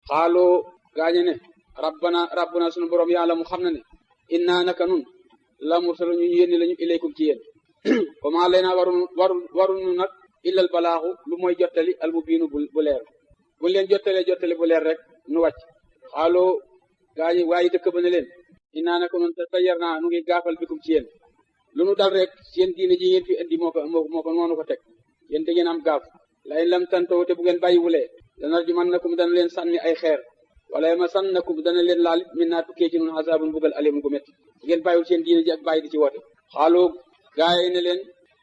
xaaloo gaañe ne rabbuna sunu borom yàlla mu xam na ne inna naka nun la mursalu ñu yénni lañu ilaykum ci yéen comment lay naa warunu nag illal balaaxu lu mooy jottali al mubiinu bu leer buñ leen jottali bu leer rek nu wàcc xaaloo gaañe waaye dëkk ba ne leen inna naka nun te tayyar naa nu ngi gaafal bikum ci yéen lu nu dal rek seen diine ji ngeen fi indi moo ko noonu ko teg yéen te ngeen am gaaf lay lam tantoo te bu ngeen bàyyiwulee dana ju man nakum dana leen sànni ay xeer wala ma sànn nakum dana leen laal min naa tukkee ci nun azaabun bugal alim gu métti ngeen bàyyiwul seen diine ji ak bàyyi di ci woote xaaloo gaay ne leen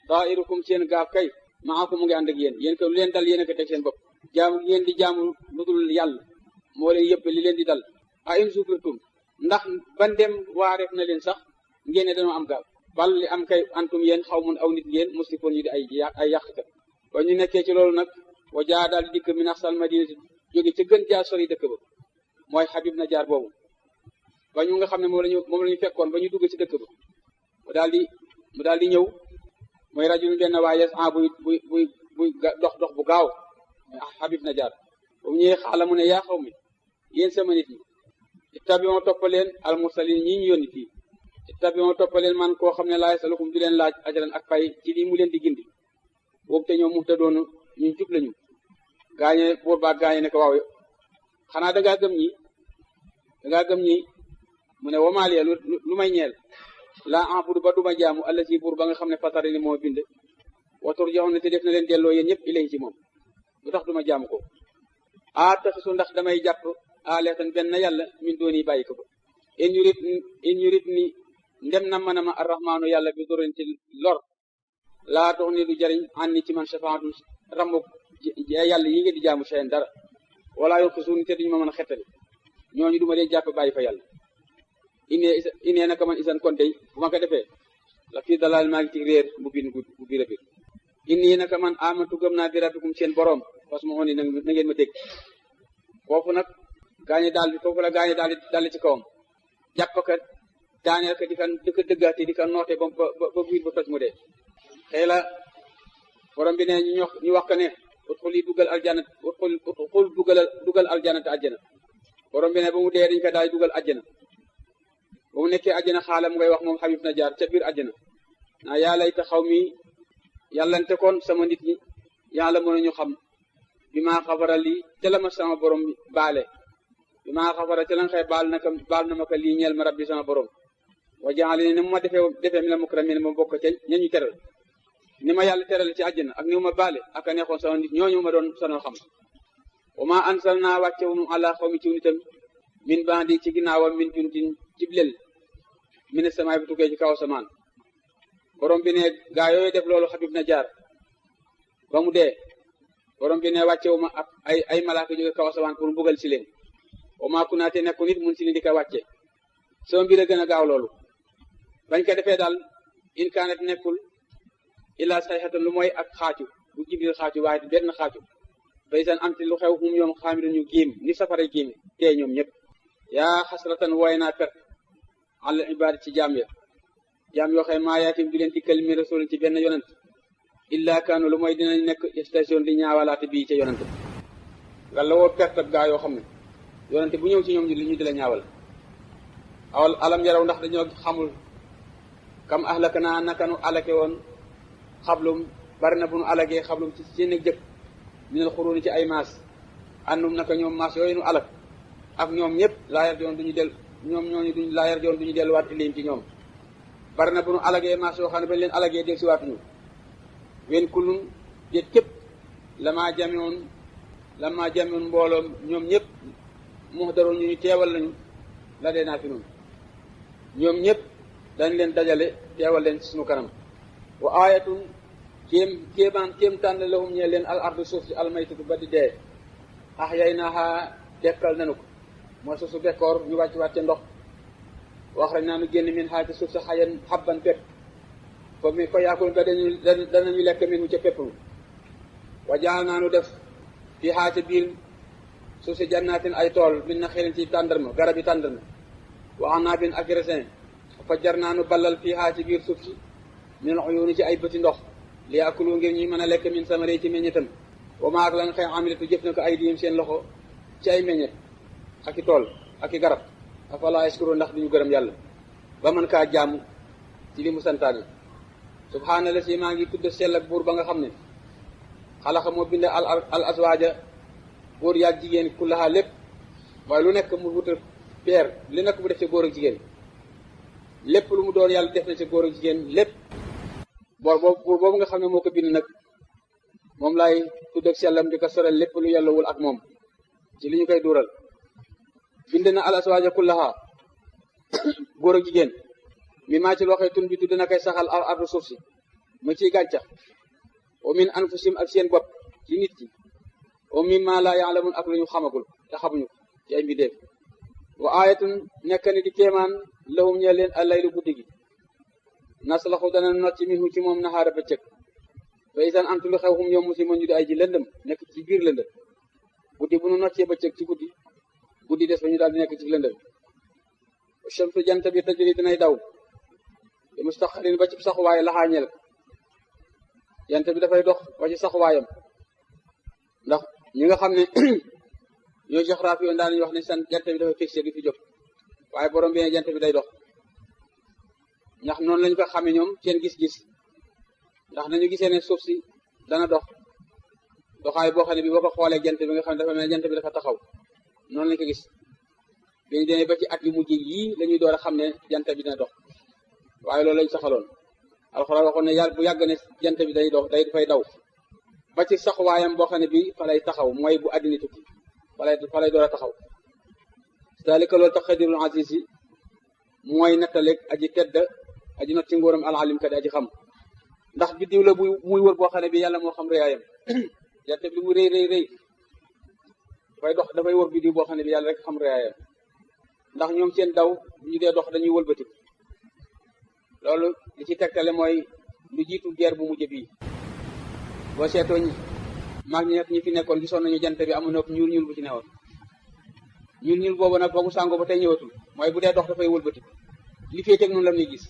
daa'irukum seen gaaf kay maakum mu ngi ànd ak yéen ko lu leen dal yéen a ko teg seen bopp jaamu ngeen di jaamu lu dul yàlla moo leen yëpp li leen di dal a in sukirtum ndax ban dem waareef na leen sax ngeen ne dañoo am gaaf bal li am kay antum yéen xaw mun aw nit ngeen muslifoon yi di ay yàqkat ba ñu nekkee ci loolu nag wa jaa daal di dikk min aqsal madinati jóge ca gën jaa sori dëkk ba mooy Habib na jaar boobu ba ñu nga xam ne moom lañu fekkoon ba ñu dugg ci dëkk ba mu daal di ñëw mooy rajul benn waa yes buy dox bu gaaw Habib na jaar ba mu ñëwee xaala mu ne yaa xaw mi yéen sama nit ñi ittabi'u toppaleen al mursalin ñi ñu yónni fii ittabi'u toppaleen man koo xam ne laa yasalukum du leen laaj ajran ak pay ci lii mu leen di gindi boobu te ñoom mu ta doonu ñu jub lañu gaañe buur baa gaañe ne ko waaw xanaa dangaa gëm ñi mu ne wamaaliya lu may ñeel laa abudu ba duma jaamu alla si buur ba nga xam ne fatari ni moo bind watur joxoon ne te def na leen delloo yéen ñëpp ilay ci moom lu tax duma jaamu ko taxisu ndax damay jàpp aleetan benn yàlla min dooni bàyyi ko in yurit ni ndem na mën a ma arrahmaanu yàlla bi dorin ci lor laa tox ni du jariñ ànni ci man shafaatu rambu yàlla yi nga di jaamu seen dara wala yo xisuuni te duñu ma mën a xettali ñooñu duma leen jàpp bàyyi fa yàlla inee naka man isan kon tey bu ma ko defee la fii dalal maa ngi ci réer bu biir a biir inni naka man amantu gëm naa bi rabbikum seen borom parce que ma xoon ni na ngeen ma dégg foofu nag foofu la gaañe daal ci kawam jàpp ka daaneel ka di ko dëggaate di ko noote ba biir ba toj mu dee xëy la borom bi ne ñu wax ko ne utxul yi dugal aljana te àjjana borom bi ne ba mu dee dañ ko daal dugal àjjana ba mu nekkee àjjana xaalam ngay wax moom Habib na jaar ca biir àjjana naa yaa layta xaw mi yàllante kon sama nit ñi yàlla mën nañu xam bi maa xafara lii te la ma sama borom baale bi maa xafara te la nga xëy baal na ma ko lii ñeel ma rabbi sama borom wa jaali ne mu ma defee mi la mukramin ma bokk ca ñañu teral ni ma yàlla teral ci àjjana ak ni ma baale ak a neexoon sama nit ñooñu ma doon sanoo xam wa ma ansal naa wàccewunu ala xaw mi ciw nitam min bandi ci ginnaawam min juntin ci lel mine samaay bi tukkee ci kaw samaan borom bi ne gaa yooyu def loolu Habib na jaar ba mu dee borom bi ne wàccewu ma ak ay malaaka jóge kaw samaan pour mbugal si leen wa maa kunaate nekku nit mun si ni di ko wàcce sama mbir a gën a gaaw loolu bañ ko defee daal in kaanat nekkul illa sayxatan lu mooy ak xaacu bu jibril xaacu waaye benn xaacu bay san am te lu xew hum ñoom xaamidu ñu giim ni safara giim tee ñoom ñëpp yaa xasratan wooy naa perte àll ibaadi ci jaam yoo xam maa yaatim du leen dikkal mi rasul ci benn yonent illa kaanu lu mooy dinañ nekk station di ñaawalaate bii ca yonent walla woo perte ab gaa yoo xam ne yonent bu ñëw ci ñoom ñu di la ñaawal alam yaraw ndax dañoo xamul kam ahlaka naa naka nu alake woon xablum bari na bu nu alagee xablum ci seen jëkk minal xuruuni ci ay maas àndum naka ñoom maas yooyu nu alag ak ñoom ñëpp laayar joon duñu del ñoom ñooñu duñ laayar joon duñu delluwaat ilim ci ñoom bari na bu nu alagee maas yoo xam ne bañ leen alagee del si waatuñu wen kullun déet képp lamaa jamewoon mbooloom ñoom ñëpp muxdaroon ñu teewal lañu la dee naa fi noonu ñoom ñëpp dañ leen dajale teewal leen ci suñu kanam wa aayatun kéem tànn lahum ñee leen al ardu suuf si almaytatu ba di dee ahyaynaha dekkal nanu ko mooy suuf su bekkoor ñu wàcce ndox wax rek naa nu génn min xaa ci suuf sa xayan xabban pepp fa yaakul ba danañu lekk min mu ca pepp wa jaal naa nu def fii xaa ca biir suuf si jannaatin ay tool min na xelin ci tàndarma garab yi tàndarma wa anaabin ak raisin fa jar naa nu ballal fii xaa ci biir suuf si min uyuuni ci ay bëti ndox li yaakulu ngir ñuy mën a lekk min samari ci meññetam wa maa ak la nga xëy amilatu jëf na ko ay diim seen loxo ci ay meññet ak i tool ak i garab afala yaskuru ndax duñu gërëm yàlla ba mën kaa jaamu ci li mu santaane subhaanalla si maa ngi tudd sell ak buur ba nga xam ne xalaqa moo bind al azwaaja góor yaag jigéen kullaha lépp waaye lu nekk mu wuta peer li nekk mu def ci góor ak jigéen lépp lu mu doon yàlla def na ci góor ak jigéen lépp buur boobu nga xam ne moo ko bind nag moom laay tudd ak sellam di ko sorel lépp lu yàllawul ak moom ci li ñu koy duural bind na al azwaaja kullaha góor ak jigéen mi maa ci looxee tun bi tudd na koy saxal ardu suuf si mu ciy gàncax wa min anfusim ak seen bopp ci nit ki wa mimma laa yaalamun ak lu ñu xamagul te xamuñu ko ci ay mbindeef wa aayatun nekk ni di kéemaan lahum ñe leen allaylu guddi gi naslaxu dana not ci minhu ci moom naxaara bëccëg fa isan antu lu xew xum ñoom musliman ñu di ay ji lëndëm nekk ci biir lëndëm guddi bu nu noccee bëccëg ci guddi des ba ñu daal di nekk ci lëndëm shamsu jant bi tajri dinay daw li mustaqarin ba ci saxuwaay laxaañel jant bi dafay dox ba ci saxuwaayam ndax ñi nga xam ne ñoo géographie yoon daanañu wax ne san jant bi dafay fixé du fi jóg waaye borom bi ne jant bi day dox ndax noonu lañu ko xamee ñoom seen gis-gis ndax nañu gisee ne suuf si dana dox doxaay boo xam ne bi boo ko xoolee jant bi nga xam ne dafa mel jant bi dafa taxaw noonu lañu ko gis bi ñu demee ba ci at yu mujj yii la ñuy door a xam ne jant bi dina dox waaye loolu lañu saxaloon alxuraan waxoon ne yàlla bu yàgg ne jant bi day dox dafay daw ba ci saxuwaayam boo xam ne bi fa lay taxaw mooy bu àddina tukki fa lay door a taxaw dalika loolu taqdirul aziz yi mooy nattaleeg aji tedd aji not ci ngóoram alalim ka di aji xam ndax biddiw la bu muy wër boo xam ne bi yàlla moo xam réyaayam jant bi mu rëy dafay wër biddiw boo xam ne bi yàlla rek xam réyaayam ndax ñoom seen daw ñu dee dox dañuy wëlbati loolu li ci tegtale mooy lu jiitu guerre bu mujj bii boo seetoo maag ñi fi nekkoon gisoon nañu jant bi amu nopp ñuul bu ci newoon ñuul boobu nag boobu sàngoo ba tey ñëwatul mooy bu dee dox dafay wëlbati li fee teg noonu la ñuy gis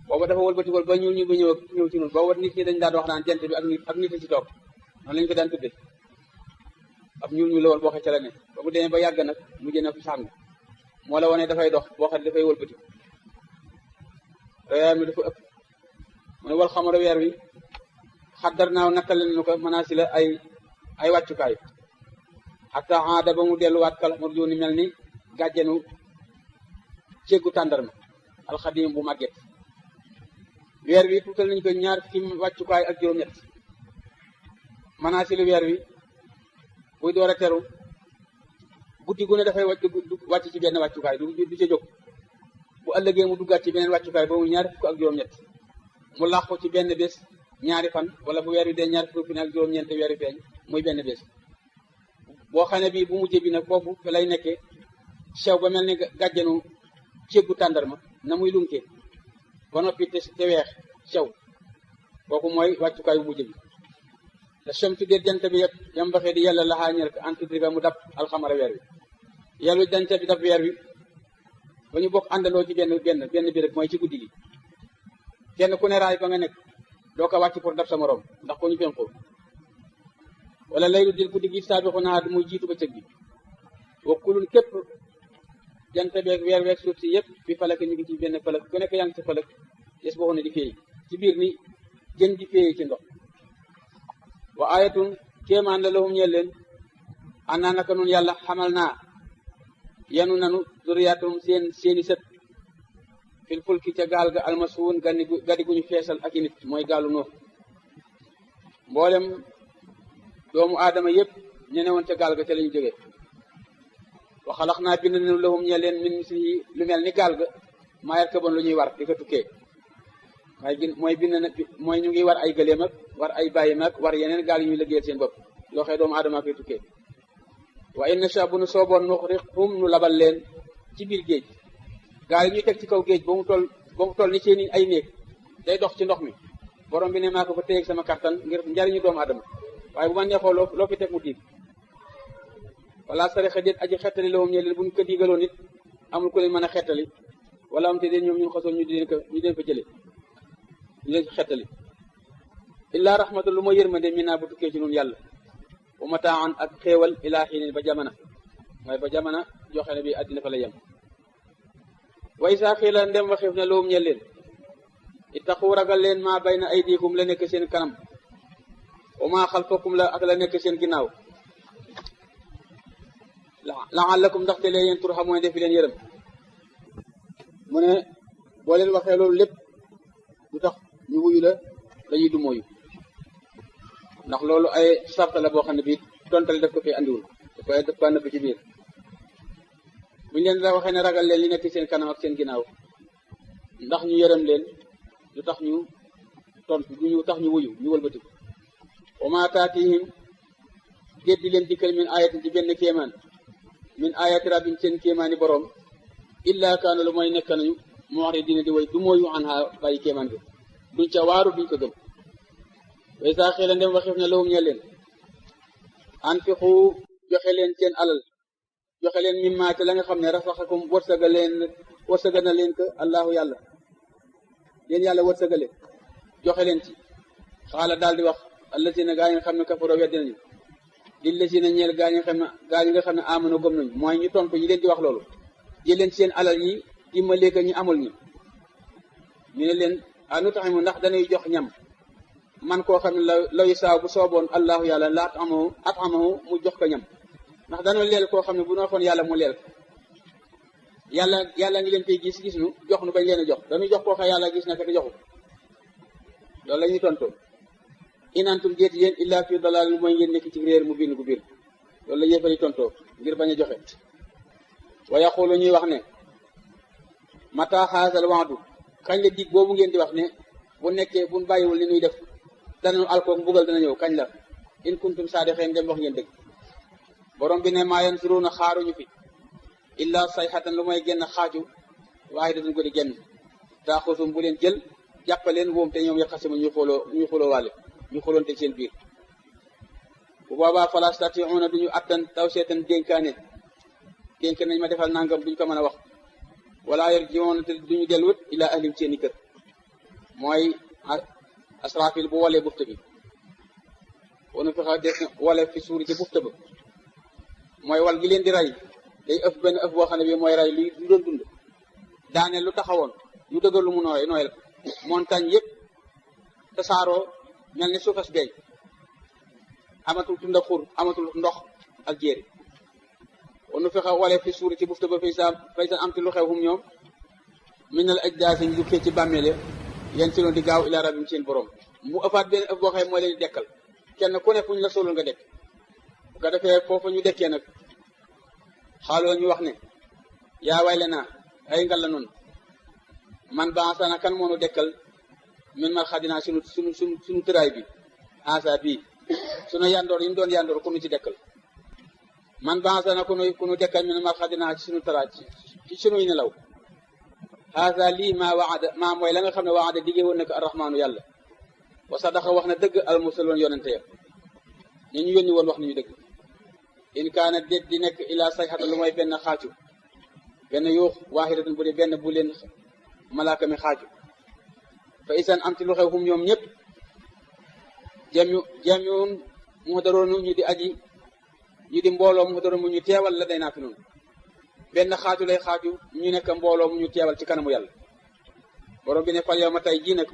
booba dafa wëlbati ba ñuul ba ñëw ci noonu booba nit ñi dañ daan wax naan jant bi ak nit a ci toog noonu lañu ko daan tudde ab ñuul la woon boo xee ca la ne ba mu demee ba yàgg nag mu jëne ko sàng moo la wane dafay dox boo xam ne dafay wëlbati réyaam mi dafa ëpp mu ne wal xamara weer wi xaddar naaw nattale nañu ko mënaasi la ay wàccukaay hatta aada ba mu delluwaat kal marjuuni mel ni gàjjenu céggu tàndarma alxadim bu màgget weer wi tuutal nañu ko ñaar fukki wàccukaay ak juróom-ñett mënaasi lu weer wi buy door a teru guddi gu ne dafay wàcc ci benn wàccukaay du ca jóg bu ëllëgee mu duggaat ci beneen wàccukaay ba mu ñaar fukk ak juróom-ñett mu làqu ci benn bés ñaari fan wala bu weer wi dee ñaar fukki ak juróom-ñeent weer wi feeñ muy benn bés boo xam ne bii bu mujj bi nag foofu fa lay nekkee sew ba mel ni gàjjanu céggu tàndarma na muy lunkee ba noppi te weex sew kooku mooy wàccukaay bu mujj bi te somtu déet jant bi yëpp yam baxee di yàlla laxaa ñel ko antidriga mu dab alxamara weer wi yàlla jant bi dab weer wi ba ñu bokk àndandoo ci benn béréb mooy ci guddi gi kenn ku ne raay ba nga nekk doo ko wàcc pour dab sa morom ndax ko ñu fenkoo wala laylu dil guddi gi saabixu nahaar muy jiitu bëccëg bi wakkulun képp jant beeg weer weeg suuf si yëpp bi falak ñu ngi ci benn falak ku nekk yaa ngi ci falak des boo xam ne di féey ci biir ni jën di féey ci ndox wa ayatun kéemaan la lahum ñeel leen annaa naka nun yàlla xamal naa yanu nanu zuriyaatum seeni sët fil fulki ca gaal ga almasuun gadi guñu feesal ak i nit mooy gaalu Nuux mboolem doomu aadama yëpp ñene woon ca gaal ga ca lañu jógee wa xalax naa bind nañu lahum ñe leen min mislihi lu mel ni gaal ga maa yarkaboon lu ñuy war di ko tukkee mooy bind na mooy ñu ngi war ay gëléem ak war ay bàyyi mag war yeneen gaal yu ñuy liggéeyal seen bopp yoo xee doomu aadama koy tukkee wa in nasha bu nu sooboon nuxriqhum nu labal leen ci biir géej gaal yi ñuy teg ci kaw géej ba mu toll ni seeni ay néeg day dox ci ndox mi borom bi ne maa ko fa téyeeg sama kattan ngir njariñu doomu aadama waaye bu ma neexoo loo fi teg mu tiib wala sarixa déet aji xettali la moom ñe leen buñ ko digaloo nit amul ku leen mën a xettali wala am te deen ñoom ñun xasoon ñu deen fa jële ñu leen xettali illaa rahmatan lu ma yërmande mi naa bu tukkee ci nun yàlla wa mataan ak xéewal ilaa xiinin ba jamana mooy ba jamono joxe ne bi àddina fa la yem way saa xiila ndem waxif na loom ñel leen ittaqu ragal leen maa bayna aydikum la nekk seen kanam wa maa xalfakum la ak la nekk seen ginnaaw la'allakum ndaxte lee yéen turhamuuna defi leen yërëm mu ne boo leen waxee loolu lépp lu tax ñu wuyu la dañuy du mooyu ndax loolu ay sarta la boo xam ne bii tontale def ko fi andiwul daf ko nëbb ci biir buñu leen da waxee ne ragal leen li nekk seen kanam ak seen ginnaaw ndax ñu yërëm leen lu tax ñu tontu lu tax ñu wuyu ñu wëlbati ko wa maa taatihim déet di leen dikkal min ayatin ci benn kéemaan min ayati rabbim seen kéemaani boroom illa kaanu lu mooy nekk nañu mu wax dina di way du mooyu an ha bàyyi kéemaan bi duñ ca waaru duñ ko gëm way saa xëy la ndem waxif ne lawum ñe leen anfiqu joxe leen seen alal joxe leen mimmaa te la nga xam ne rasaxakum wërsëgal na leen ko allahu yàlla leen yàlla wërsëgale joxe leen ci xaala daal di wax allazina gaa yi nga xam ne kafaro weddi nañu lillazina ñeel gaa yi nga xam ne amanu gëm nañu mooy ñu tontu ñi leen di wax loolu jël leen seen alal yi dimbalee ko ñu amul ñi ñu ne leen anu taximu ndax dañuy jox ñam man koo xam ne law saaw bu sooboon allahu yàlla la atamahu mu jox ko ñam ndax dañoo leel koo xam ne bu noofoon yàlla mu leel yàlla ngi leen koy gis nu jox nu bañ leen a jox dañuy jox koo xam yàlla gis na ko te joxu loolu la ñuy tontoo inantum déeti yéen illa fi dalal mooy ngeen nekk ci réer mu bind gu biir loolu la yéefari tontoo ngir bañ a joxe wa yaqulu ñuy wax ne mata haazal wa'du kañ la dig boobu ngeen di wax ne bu nekkee buñ bàyyiwul li ñuy def danañu alkoog mbugal dana ñëw kañ la in kuntum saadiqiin dem wax ngeen dëgg borom bi ne maa yansuruuna xaaruñu fi illa sayhatan lu mooy genn xaaju waahidatan ko di genn taaxusum bu leen jël jàppaleen woom te ñoom yaqasima ñu xuloo wàlle ñu xuloonte seen biir bu boobaa fala stati'uuna duñu attan taw seetan dénk nañ ma defal nangam duñ ko mën a wax wala yarji'uuna te duñu delluwut ila ahlim seeni kër mooy asrafil bu walee bufta bi wonu fexa des na wale fi suuri ci bufta ba mooy wal gi leen di rey day ëf benn ëf boo xam ne bi mooy rey lu doon dund daane lu taxawoon lu dëgër lu mu nooyal montagne yëpp tasaaroo mel ni suufas gay amatul tund ak xur amatul ndox ak jéeri wonu fexa wale fi suuri ci bufta ba fay sa am ti lu xew hum ñoom minal ajdaasi ñu jukkee ci bàmmeele yéen si loon di gaaw ila rabbim seen borom mu ëppaat benn ëpp boo xam mooy leen di dekkal kenn ku ne fu ñu la solul nga dekk bu ko defee foofu ñu dekkee nag xaaloo ñu wax ne yaa wayle naa ay ngal la noonu man baasana kan moonu dekkal min mar xadinaa sunu tëraay bi asa bii sunu yandoor yi ñu doon yandoor ku nu ci dekkal man baasana ku nu dekkal min mar xadinaa ci sunu tëraay ci sunuy nelaw haasa lii maa mooy la nga xam ne waada diggee woon na ko arrahmaanu yàlla wa sadaqa wax na dëgg almursaloon yonente ya ñu yónni woon wax nañu dëgg in kaana déet di nekk ilaa sayxata lu mooy benn xaaju benn yuux waahidatan bu dee benn bu leen malaaka mi xaaju fa isan am ci lu xew hum ñoom ñëpp jamiun muhdaroonu ñu di aji ñu di mbooloo muhdaroon mu ñu teewal la day naa fi noonu benn xaaju lay xaaju ñu nekk mbooloo mu ñu teewal ci kanamu yàlla borom bi ne fal yow ma tey jii nag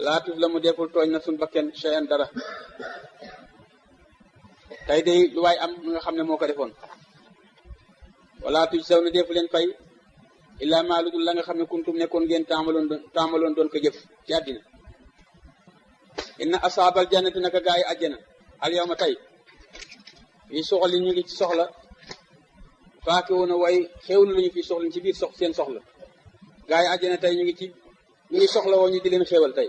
laa tuf la mu deful tooñ na suñ bakken cheyan dara tey day lu waay am nga xam ne moo ko defoon wala tuj saw na defu leen fay illaa maa lu dul la nga xam ne kuntum nekkoon ngeen taamaloon doon ko jëf ci àddina inna asaabal jannati naka gaa yi àjjana al yow ma tey yi soxla ñu ngi ci soxla faaki woon a way xewlu lañu fi soxla ci biir seen soxla gaa yi àjjana tey ñu ngi soxla woo ñu di leen xéewal tey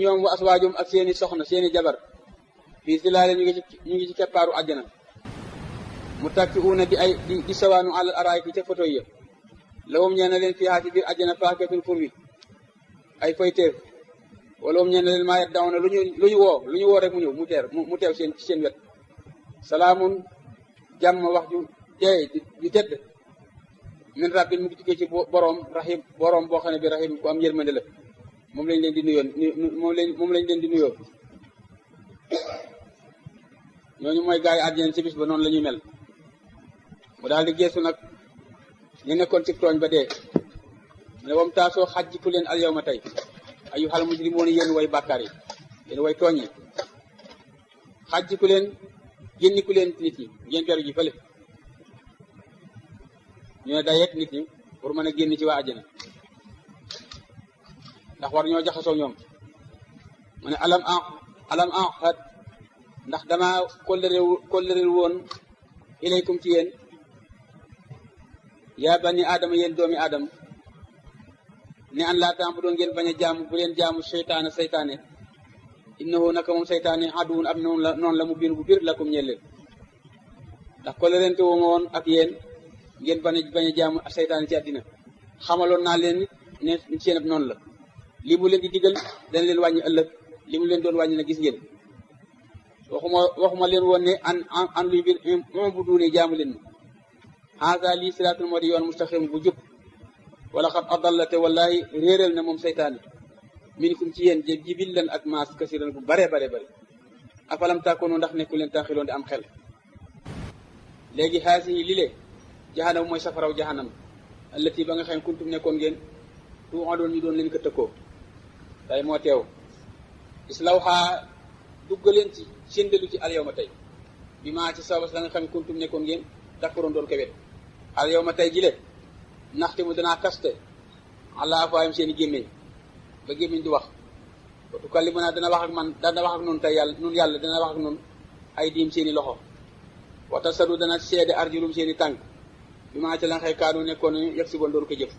ñoom wa aswaajum ak seeni soxna seeni jabar fii silaale ñu ngi ci keppaaru àjjana mu takki uuna di sawaanu alal araayki ca photo yi lawum ñeen na leen fii haa ci biir àjjana faakatun fur wi ay fayteer wala wum ñeen na leen maayet daw na lu ñu woo rek mu ñëw mu teew ci seen wet salaamun jàmm wax ju teey ju tedd min rabbin mu ngi tukkee ci boroom boo xam ne bi rahim ku am yërmande la moom lañ leen di nuyoo ñooñu mooy gaa yi àjjana ci bis ba noonu la ñuy mel mu daal di geesu nag ñu nekkoon ci tooñ ba dee mu ne wam taasoo xajjiku leen al yawma tey ayyuhal mujrimoon yéen way bàkkaar yi yéen way tooñ yi xajjiku leen génniku leen nit ñi ngeen beru ji fële ñu ne dayeet nit ñi pour mën a génn ci waa àjjana ndax war ñoo jaxasoo ñoom mu ne alam ahad ndax dama kóllërewu woon ilaykum ci yéen yaa bani aadama yéen doomi aadama ne an laa taam bu doon ngeen bañ a jaamu bu leen jaamu seytaane innahu naka moom seytaane aduwun ab noonu la mu biir bu biir lakum ñeel leen ndax kóllërente wu ma woon ak yéen ngeen bañ a jaamu seytaane ci àddina xamaloon naa leen ne seen ab noonu la li mu leen di digal dana leen wàññi ëllëg li mu leen doon wàññi na gis ngeen waxuma leen woon ne an luy bir moom bu duune jaamu leen haza lii siraatul moo di yoon mustaqim bu jub wala xat adalla te wallahi réeral na moom seytaane minkum ci yéen jibillan ak maas kasiran bu bare afalam tàkkoonu ndax nekku leen taaxiloon di am xel léegi haasi yi li lee jahannam mooy safaraw jahannam allati ba nga xam kuntum nekkoon ngeen tu adoon ñu doon leen ko tëkkoo tay moo teew islawhaa duggaleen ci séndalu ci al yawma tey bi maa ci sabas la nga xam kuntum nekkoon ngeen takkuroon doon ko wet al yawma tey jile ndaxte mu danaa kaste ala afwaahim seen i gémmiñ ba gémmiñ di wax tukallimunaa dana wax ak man dana wax ak noonu tey yàlla dana wax ak noonu ay diim seen i loxo wa tasadu dana seede arjulum seen i tànk bi maa ci la nga xëy kaanu nekkoon yegg si boon doon ko jëf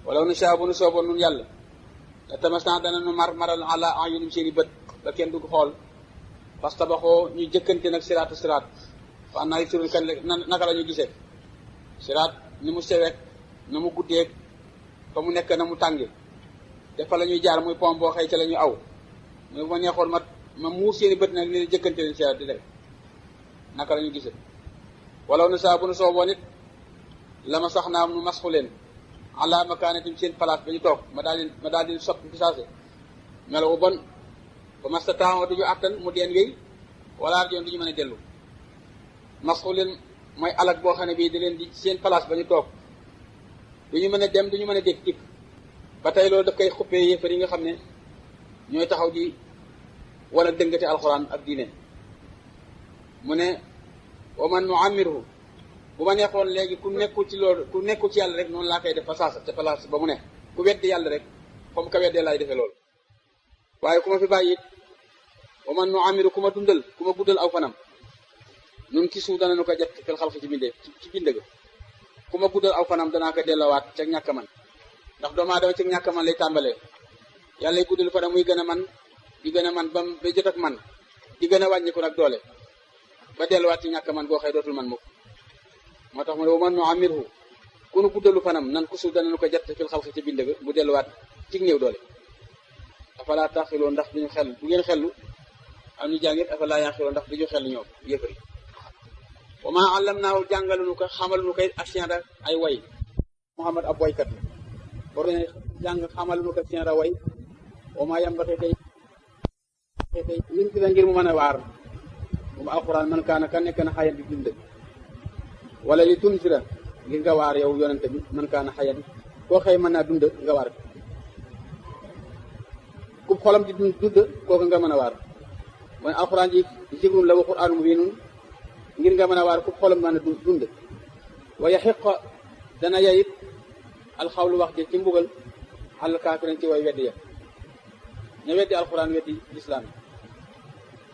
wala nu saa bu nu sooboon nun yàlla te tamasna dana nu maral ala ayunum seen i bët ba kenn du ko xool parce que tabaxoo ñu jëkkante nag siraat fa naa yëg surun kan naka la ñu gisee siraat ni mu sewek na mu guddeeg fa mu nekk na mu tànge te fa la ñuy jaar muy pom boo xëy ca la ñu aw muy ma neexoon ma muur seen i bët nag ni jëkkante leen siraat di def naka la ñu gisee wala nu saa bu nu sooboo nit la ma sax naa nu masxu leen ala makaanatim seen place ba ñu toog ma daal di sot fi saase melo bon ba masta temps duñu attan mu deen wéy wala arjoon duñu mën a dellu masxu leen mooy alag boo xam ne bii di leen di seen place ba ñu toog duñu mën a dem duñu mën a dégg dikk ba tey loolu daf koy xuppee yéefar yi nga xam ne ñooy taxaw di wala dëngate alxuraan ak diine mu ne wa man nu'ammirhu bu ma neexoon léegi ku nekkul ci loolu ku nekkul ci yàlla rek noonu laa koy def fa saasa te place ba mu ne ku weddi yàlla rek comme ka weddee laay defee loolu waaye ku ma fi bàyyi it wa man nu'ammirhu ku ma dundal ku ma guddal aw fanam nun ki suuf dana nu ko jot fil xalq ci bindee ci bind ga ku ma guddal aw fanam danaa ko delloowaat ca ñàkk man ndax doomu aadama ci ñàkk man lay tàmbalee yàlla guddal fanam muy gën a man di gën a man ba jot ak man di gën a wàññiku nag doole ba delluwaat ci ñàkk man boo xëy dootul man mukk moo tax mu ne wa man nu'ammirhu ku nu guddalu fanam nan ku suuf dana nu ko jot fil xalq ci bind ga mu delluwaat ci néew doole afala taqiloo ndax duñu xel du ngeen xellu am ñu jàngit afala yaqiloo ndax duñu xellu ñoom yëfari wa ma allamnaahu jàngaluñu ko xamaluñu ko asiara ay way Muhammad ab waykat la war ne jàng xamaluñu ko asiara way wa ma yambaxe tey liñ ci la ngir mu mën a waar moom alquran man kaana ka nekk na xayan di dund wala li tunsira ngir nga waar yow yonente bi man kaana xayan koo xëy mën naa dund nga waar ku xolam di dund kooku nga mën a waar mooy alquran ji zikrun la wa qur'aanun mubiinun ngir nga mën a waar ku xolam mën a dund wa yaxiqa dana yayit alxawlu wax ji ci mbugal àll kaafirin ci way weddi ya ña weddi alquran weddi lislaam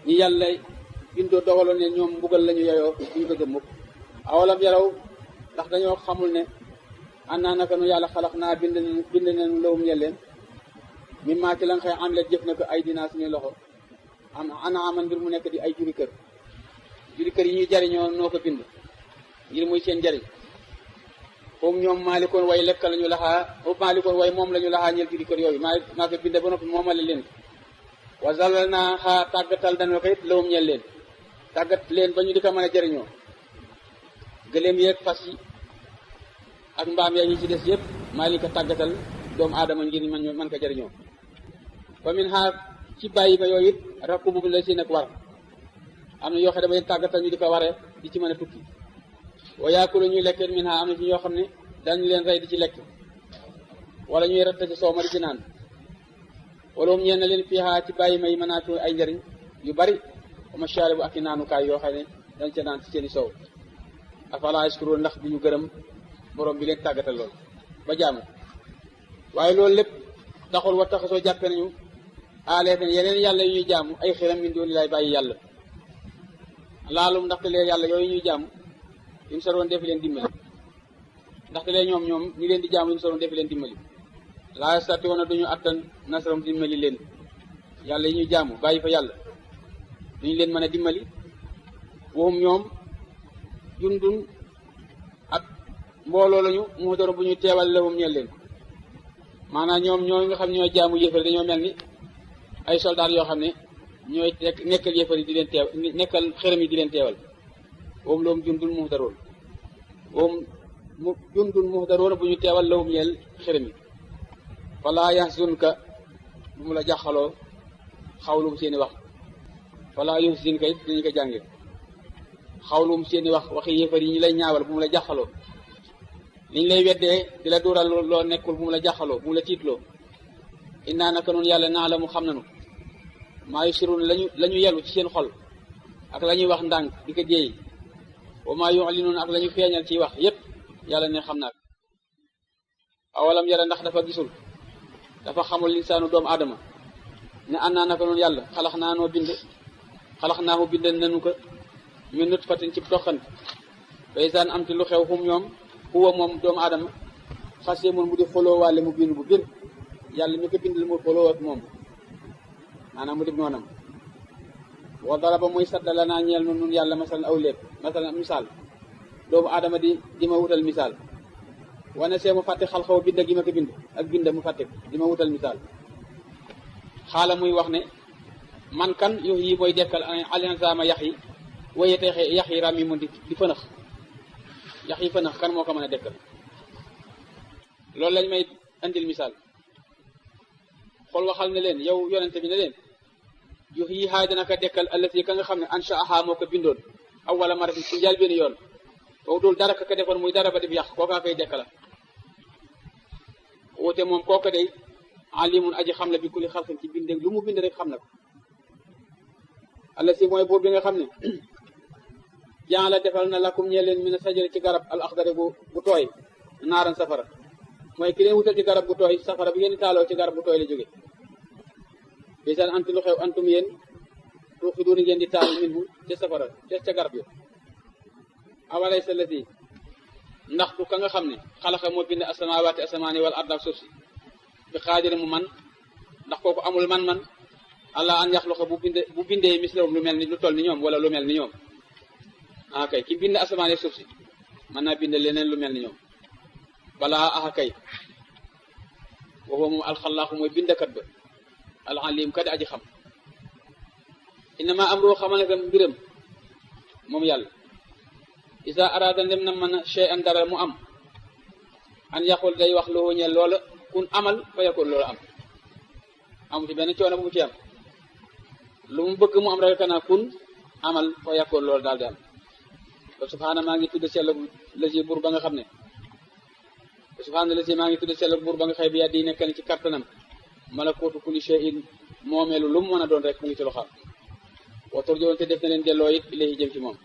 ñi yàlla bindoo dogaloon ne ñoom mbugal lañu yeyoo duñu ko gëm mukk awalam yaraw ndax dañoo xamul ne annaa naka nu yàlla xalax naa bind nañu lawum ñe leen mi maa ci la nga xëy am la jëf na ko ay dinaa suñuy loxo am ana aman mbir mu nekk di ay juri kër yi ñuy jariñoo noo ko bind ngir muy seen jariñ foofu ñoom maalikoon way lekk lañu laxaa foofu maalikoon way moom lañu laxaa ñeel juri kër yooyu maa ko binde ba noppi moomale leen wa zalal naa xaa tàggatal dañoo ko it lawum ñeel leen tàggat leen ba ñu di ko mën a jariñoo gëléem yeeg fas yi ak mbaam yaa ñi ci des yëpp maa leen ko tàggatal doomu aadama ngir man ko jariñoo fa min xaar ci bàyyi ba yooyu it rakku bu la seen ak war am na yoo xam ne damay tàggatal ñu di ko waree di ci mën a tukki wa yaakulu ñuy lekkeen min ha am na ci ñoo xam ne dañu leen rey di ci lekk wala ñuy ratta ci soow ma di ci naan wala moom ñeen na leen fiiha ci bàyyi may mënaatu ay njëriñ yu bari wa mashaaribu ak i naanukaay yoo xam ne dañ ca naan ci seeni soow afala yashkuruun ndax bi ñu gërëm borom bi leen tàggatal loolu ba jaamu waaye loolu lépp taxul wa taxasoo jàppe nañu aaleeten yeneen yàlla yu ñuy jaamu ay xiram min dooni laay bàyyi yàlla laalum ndaxte lee yàlla yooyu ñuy jaamu yum saroon defi leen dimbali ndaxte lee ñoom ñi leen di jaamu yum saroon defi leen dimbali laa yastatii'uuna duñu attan nasram dimbali leen yàlla yi ñuy jaamu bàyyi fa yàlla duñu leen mën a dimbali waxum ñoom jundun ak mbooloo lañu mu doro bu ñu teewal lahum ñeel leen maanaam ñoom ñoo nga xam ne ñooy jaamu yëfar dañoo mel ni ay soldaar yoo xam ne ñooy nekkal yëfar yi di leen teew nekkal xërëm yi di leen teewal woom loom jundun muhdaroon woom jundun muhdaroon bu ñu teewal lahum ñeel xërëm yi falaa yahzunka bu mu la jaxaloo xawlum seeni wax falaa yuhzinka it dañu ko jànge xawlum seeni wax waxi yëfar yi ñu lay ñaawal bu mu la jaxaloo liñ lay weddee di la duural loo nekkul bu mu la jaxaloo bu mu la tiitloo innaa naka noonu yàlla naa la mu xam nanu maa yusirun la ñu yelu ci seen xol ak la ñuy wax ndànk di ko jéey wa maa yu'linuun ak la ñu feeñal ciy wax yépp yàlla ne xam naa ko awalam yara ndax dafa gisul dafa xamul linsaanu doomu aadama ne annaa naka noonu yàlla xalax naahu bind nanu ko min nutfatin ci toqant faysaan am ti lu xew xum ñoom huwa moom doomu aadama xasee moon mu di xoloo waale mu bind bu bir yàlla mi ko bindal mu xoloo ak moom maanaam mu di noonam wa daraba muy saddala naa ñeel nun yàlla masalan aw léeb masalan misaal doomu aadama di ma wutal misaal wane see mu fàtte xalxaw bind gi ma ko bind ak bind mu fàtte di ma wutal misaal xaala muy wax ne man kan yox yi mooy dekkal alinsama yax yi waye teexe yax yi ram yi mun di fënax yax yi fënax kan moo ko mën a dekkal loolu lañ may andil misaal xool waxal ne leen yow yonente bi ne leen yox yi xaay dana ko dekkal allati ka nga xam ne anshaaha moo ko bindoon awwala maratin ci njaal benn yoon boobu dul dara ka defoon muy dara ba def yàq kookaa koy dekkala woote moom kooka day alimun aji xam la bi kulli xalqin ci binde lu mu bind rek xam na ko allati mooy buur bi nga xam ne jaan la defal na lakum ñee leen mina sajari ci garab al axdari bu tooy naaran safara mooy ki leen wutal ci garab bu tooy safara bi ngeen taaloo ci garab bu tooy la jóge bisaan anti lu xew antum yéen tuuxi dooni ngeen di taal minhu ca safara ca garab yo awalaysa lati ndax du ka nga xam ne xalaqa moo bind asamawaati asamaani wal arda suuf si bi xaadiri mu man ndax kooku amul man allah an yaxluqa bu bindee mislahum lu mel ni lu toll ni ñoom wala lu mel ni ñoom kay ki bind asamaan ak suuf si mën naa bind leneen lu mel ni ñoom balaa kay waxoo moom alxalaaxu mooy bindkat ba alalim kat aji xam innama amroo xamal ne mbiram moom yàlla isa arada ndem na mën a shay'an dara mu am an yaqul day wax loo ñeel loola kun amal fa yakun loola am amu ci benn coono bu mu ci am lu mu bëgg mu am rek kana kun amal fa yakun loola daal di am ba subhaana maa ngi tudd sell la si buur ba nga xam ne subhaana la si maa ngi tudd sell buur ba nga xëy bi yàddi nekk ci kattanam malakuutu kulli shay'in moomeelu lu mu mën a doon rek mu ngi ci loxaam wa turjoon te def na leen delloo it ilayhi jëm ci moom